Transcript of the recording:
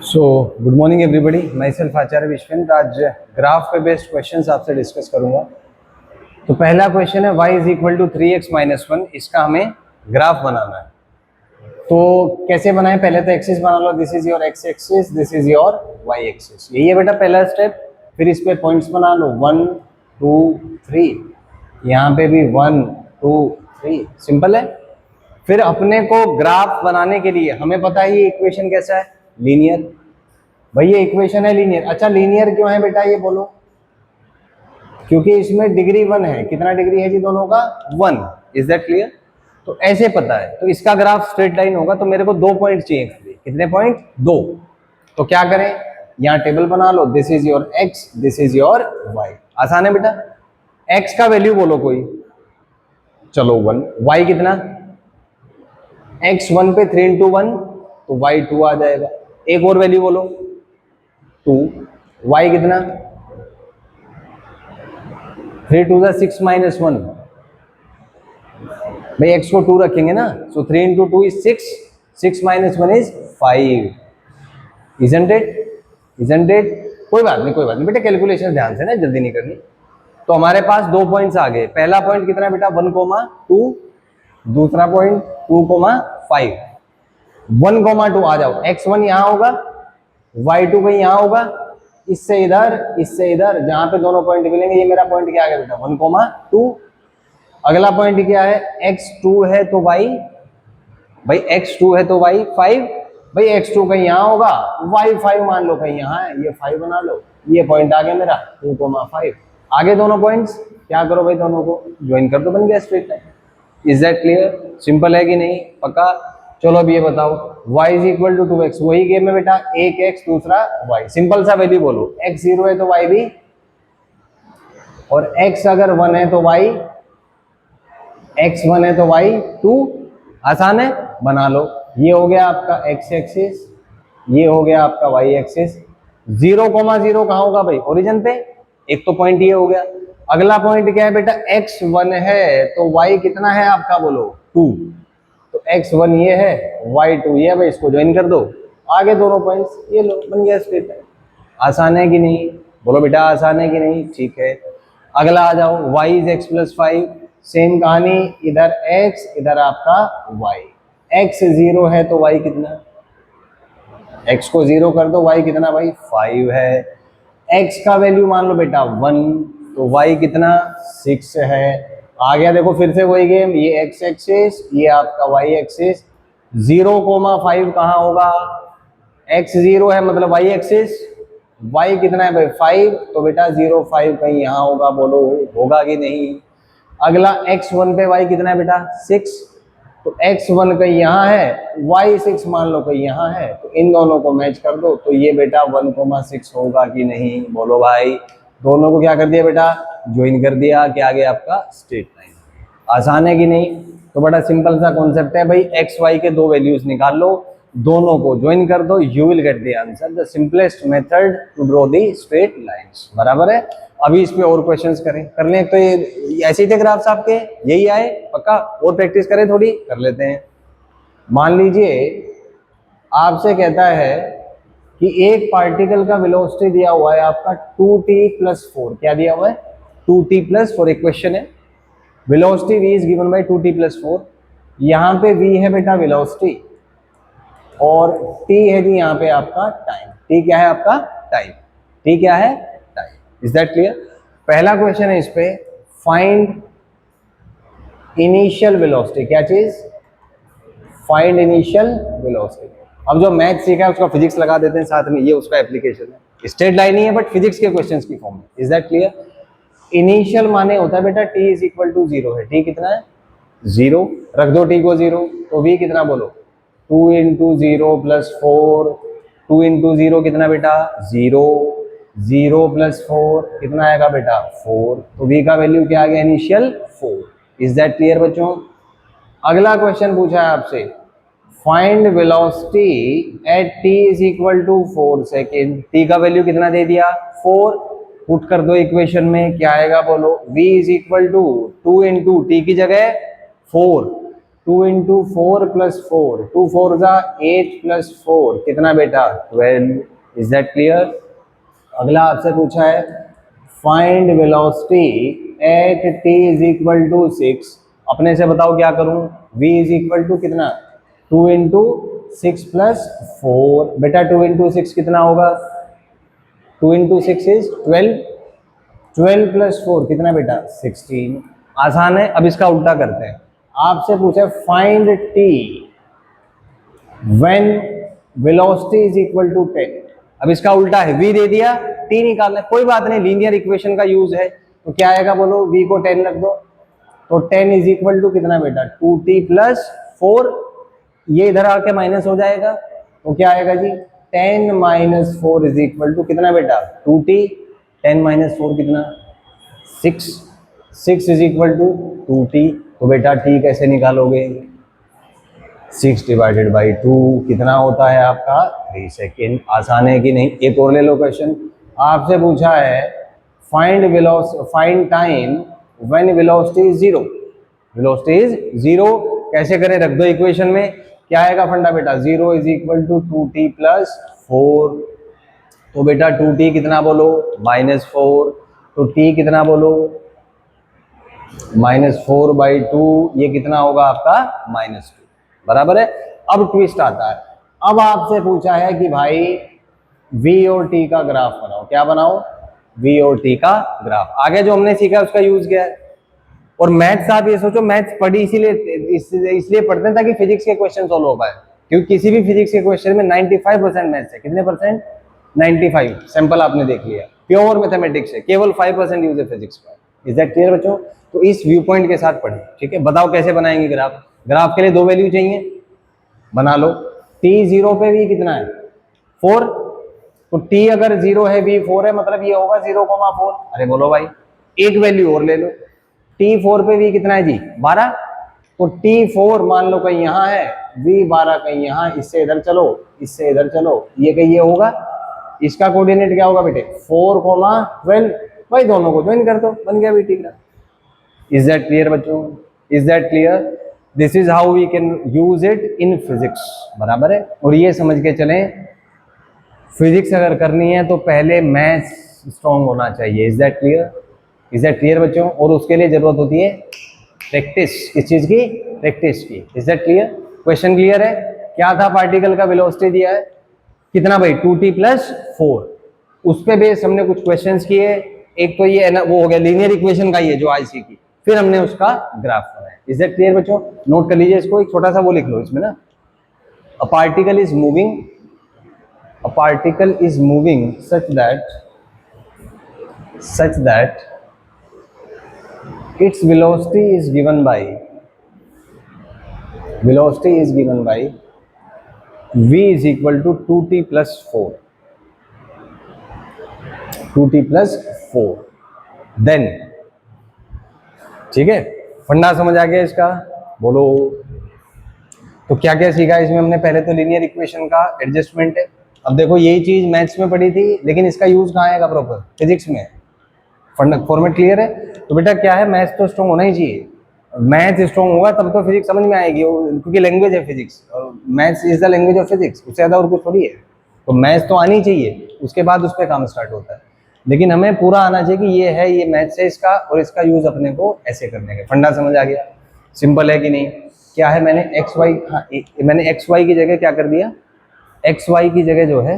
So good morning everybody, my self Acharya Vishwendra. आज graph पे based questions आपसे डिस्कस करूंगा। तो पहला क्वेश्चन है y is equal to 3x minus 1। इसका हमें ग्राफ बनाना है। तो कैसे बनाएं? पहले तो एक्सिस बना लो। This is your x axis, this is your y axis. यही है बेटा पहला स्टेप। फिर इस पे पॉइंट्स बना लो 1 2 3, यहाँ पे भी 1 2 3, सिंपल है। फिर अपने को ग्राफ बनाने के लिए हमें पता है ये इक्वेशन कैसा है, लीनियर। भाई ये इक्वेशन है लीनियर। अच्छा लीनियर क्यों है बेटा ये बोलो? क्योंकि इसमें डिग्री 1 है। कितना डिग्री है जी दोनों का? 1। Is that clear? तो ऐसे पता है। तो इसका ग्राफ स्ट्रेट लाइन होगा। तो मेरे को 2 पॉइंट चाहिए। कितने पॉइंट? 2। तो क्या करें, यहाँ टेबल बना लो। This is your x, this is your y. आसान है बेटा। एक्स का वैल्यू बोलो कोई, चलो 1। वाई कितना? एक्स 1 पे 3 इंटू 1 तो वाई 2 आ जाएगा। एक और वैल्यू बोलो 2। वाई कितना? 3 2 6 माइनस 1। भाई एक्स को 2 रखेंगे ना। सो 3 into 2 is 6, 6 minus 1 is 5। Isn't it? Isn't it? कोई बात नहीं, कोई बात नहीं बेटा, कैलकुलेशन ध्यान से ना, जल्दी नहीं करनी। तो हमारे पास 2 पॉइंट्स आ गए। पहला पॉइंट कितना बेटा? 1, 2। दूसरा पॉइंट 2, 5। 1, 2 आ जाओ। x1 यहाँ होगा, y2 कहीं यहाँ होगा, इससे इधर, इससे इधर, जहां पे दोनों पॉइंट मिलेंगे। ये मेरा पॉइंट क्या आ गया बेटा? 1, 2। अगला पॉइंट क्या है? x2 है तो y, भाई x2 है तो y 5। भाई x2 कहीं यहाँ होगा, y5 मान लो कहीं यहाँ है, ये 5 बना लो। ये पॉइंट आ गया मेरा 2, 5। आगे दोनों पॉइंट्स क्या करो भाई, दोनों को ज्वाइन कर दो, बन गया straight line. Is that clear? Simple है कि नहीं? पक्का? चलो अब ये बताओ, y is equal to 2x। वही गेम है बेटा, एक x दूसरा y। सिंपल सा वैल्यू बोलो। x 0 है तो y भी, और x अगर 1 है तो y, x 1 है तो y 2। आसान है, बना लो। ये हो गया आपका x एक्सिस, ये हो गया आपका y एक्सिस। 0, 0 कहाँ होगा भाई? ओरिजिन पे। एक तो पॉइंट ये हो गया। अगला पॉइंट क्या है बेटा? x 1 है तो y कितना है आपका बोलो? 2। तो x1 ये है, y2 ये है। भाई इसको ज्वाइन कर दो। आगे दोनों पॉइंट्स ये लो, बन गया स्ट्रेट लाइन। आसान है कि नहीं? बोलो बेटा आसान है कि नहीं? ठीक है। अगला आ जाओ, y is x plus 5। Same कहानी, इधर x इधर आपका y। x 0 है तो y कितना? x को 0 कर दो, y कितना भाई? 5 है। x का वैल्यू मान लो बेटा 1, तो y कितना? 6 है। आ गया देखो फिर से वही गेम। ये x एक्सिस, ये आपका y एक्सिस। 0, 5 कहाँ होगा? x 0 है मतलब y एक्सिस। y कितना है भाई? 5। तो बेटा 0 5 कहीं यहाँ होगा, बोलो होगा कि नहीं? अगला x1 पे y कितना है बेटा? 6। तो x1 कहीं यहाँ है, y6 मान लो कहीं यहाँ है। तो इन दोनों को मैच कर दो। तो ये बेटा 1, 6 होगा कि नहीं? बोलो भाई। दोनों को क्या कर दिया बेटा? ज्वाइन कर दिया। क्या आ गया आपका? Straight line. आसान है कि नहीं? तो बड़ा सिंपल सा कॉन्सेप्ट है भाई। एक्स वाई के 2 वैल्यूज निकाल लो, दोनों को ज्वाइन कर दो, you will get the answer. The simplest method to draw the straight lines. बराबर है? अभी इस पे और क्वेश्चंस करें, कर लें। तो ये ऐसे ही थे ग्राफ्स आपके, यही आए? पक्का? और प्रैक्टिस करें थोड़ी, कर लेते हैं। मान लीजिए आपसे कहता है कि एक पार्टिकल का वेलोसिटी दिया हुआ है आपका 2t+4। क्या दिया हुआ है? 2t+4। एक क्वेश्चन है, velocity v is given by 2t+4। यहाँ पे v है बेटा वेलोसिटी, और t है जी यहाँ पे आपका टाइम। t क्या है आपका? टाइम। t क्या है? टाइम। Is that clear? पहला क्वेश्चन है इस पे, फाइंड इनिशियल वेलोसिटी। क्या चीज? Find initial velocity. अब जो मैथ सीखा है उसका फिजिक्स लगा देते हैं साथ में, ये उसका एप्लीकेशन है। स्ट्रेट लाइन ही है बट फिजिक्स के क्वेश्चंस की फॉर्म में। Is that clear? इनिशियल माने होता है बेटा t इज इक्वल टू 0 है। t कितना है? 0। रख दो t को 0, तो v कितना बोलो? 2 इंटू 0 प्लस 4। 2 इंटू 0 कितना बेटा? 0। 0 प्लस 4 कितना आएगा बेटा? 4। तो v का वैल्यू क्या आ गया? इनिशियल 4। इज दैट क्लियर बच्चों? अगला क्वेश्चन पूछा है आपसे, find velocity at t is equal to 4 second. t का वैल्यू कितना दे दिया? 4। पुट कर दो इक्वेशन में, क्या आएगा बोलो? v is equal to 2 into t की जगह 4, 2 इंटू 4 प्लस 4, 2 4 जा 8 प्लस 4 कितना बेटा 12। Is that clear? अगला आपसे पूछा है find velocity at t is equal to 6। अपने से बताओ क्या करूं, v इज इक्वल टू कितना 2 इंटू 6 प्लस 4। बेटा 2 इंटू 6 कितना होगा, 2 इंटू 6 इज 12, 12 प्लस 4 कितना बेटा 16। आसान है। अब इसका उल्टा करते हैं। आपसे पूछा find t when velocity is equal to 10। अब इसका उल्टा है, v दे दिया, t निकालना है। कोई बात नहीं, लीनियर इक्वेशन का यूज है तो क्या आएगा बोलो, v को 10 रख दो तो 10 इज इक्वल टू कितना बेटा 2t प्लस 4। ये इधर आके माइनस हो जाएगा तो क्या आएगा जी 10 माइनस 4 इज इक्वल टू कितना बेटा 2t। 10 माइनस 4 कितना 6, 6 इज इक्वल टू 2t। तो बेटा t कैसे निकालोगे, 6 डिवाइडेड बाई 2 कितना होता है आपका 3 सेकेंड। आसान है कि नहीं? एक और ले लो क्वेश्चन। आपसे पूछा है find time when velocity is 0। Velocity is 0 कैसे करें, रख दो इक्वेशन में। क्या आएगा फंडा बेटा 0 is equal to 2t plus 4। तो बेटा 2t कितना बोलो -4, तो t कितना बोलो -4 बाई 2, ये कितना होगा आपका -2, बराबर है। अब ट्विस्ट आता है। अब आपसे पूछा है कि भाई v और t का ग्राफ बनाओ। क्या बनाओ, v और t का ग्राफ। आगे जो हमने सीखा उसका यूज किया है। और मैथ्स आप ये सोचो, मैथ्स पढ़ी इसलिए पढ़ते हैं ताकि फिजिक्स के क्वेश्चन सॉल्व हो पाए, क्योंकि किसी भी फिजिक्स के क्वेश्चन में 95% मैथ्स है। कितने परसेंट, 95। सैंपल आपने देख लिया, प्योर मैथमेटिक्स है, केवल 5% यूज है फिजिक्स का। इज दैट क्लियर बच्चों? तो इस व्यू पॉइंट के साथ पढ़िए, ठीक है। बताओ कैसे बनाएंगे ग्राफ। ग्राफ के लिए दो वैल्यू चाहिए, बना लो। t 0 पे v कितना है 4, तो t अगर 0 है v 4 है, मतलब ये होगा 0,4। अरे बोलो भाई, एक वैल्यू और ले लो। t 4 पे v कितना है जी 12, तो t 4 मान लो कहीं यहाँ है, v 12 कहीं यहाँ, इससे इधर चलो, इससे इधर चलो, ये कहीं ये होगा। इसका कोऑर्डिनेट क्या होगा बेटे 4,12। भाई दोनों को ज्वाइन कर दो, बन गया बेटी का। इज दैट क्लियर बच्चों? Is that clear? This is how we can use it in physics, बराबर है। और ये समझ के चलें, फिजिक्स अगर करनी है तो पहले मैथ्स स्ट्रॉन्ग होना चाहिए। Is that clear? Is that clear बच्चों? और उसके लिए जरूरत होती है प्रैक्टिस। किस चीज की? प्रैक्टिस की। Is that clear? Question clear है? क्या था, पार्टिकल का वेलोसिटी दिया है कितना भाई 2t प्लस 4। उस पे बेस हमने कुछ क्वेश्चंस किए। एक तो ये ना, वो हो गया लीनियर इक्वेशन का, ये जो आज सीखी, फिर हमने उसका ग्राफ बनाया। इज दैट क्लियर बच्चों? नोट कर लीजिए इसको, एक छोटा सा वो लिख लो इसमें ना, a particle is moving, a particle is moving such that its velocity is given by v is equal to 2t plus 4, 2t plus 4। Then ठीक है, फंडा समझ आ गया इसका? बोलो। तो क्या क्या सीखा इसमें हमने? पहले तो लीनियर इक्वेशन का एडजस्टमेंट है। अब देखो यही चीज मैथ्स में पढ़ी थी, लेकिन इसका यूज कहाँ आएगा प्रॉपर, फिजिक्स में। फॉर्मेट क्लियर है? तो बेटा क्या है, मैथ्स तो स्ट्रॉन्ग होना ही चाहिए। मैथ्स स्ट्रॉन्ग होगा तब तो फिजिक्स समझ में आएगी, क्योंकि लैंग्वेज है physics, maths is the language of physics, उससे ज्यादा और कुछ थोड़ी है। तो मैथ्स तो आनी चाहिए, उसके बाद उस पर काम स्टार्ट होता है। लेकिन हमें पूरा आना चाहिए कि ये है, ये मैथ्स है इसका, और इसका यूज अपने को ऐसे करने का। फंडा समझ आ गया? सिंपल है कि नहीं? क्या है, मैंने एक्स वाई, हाँ मैंने एक्स वाई की जगह क्या कर दिया, एक्स वाई की जगह जो है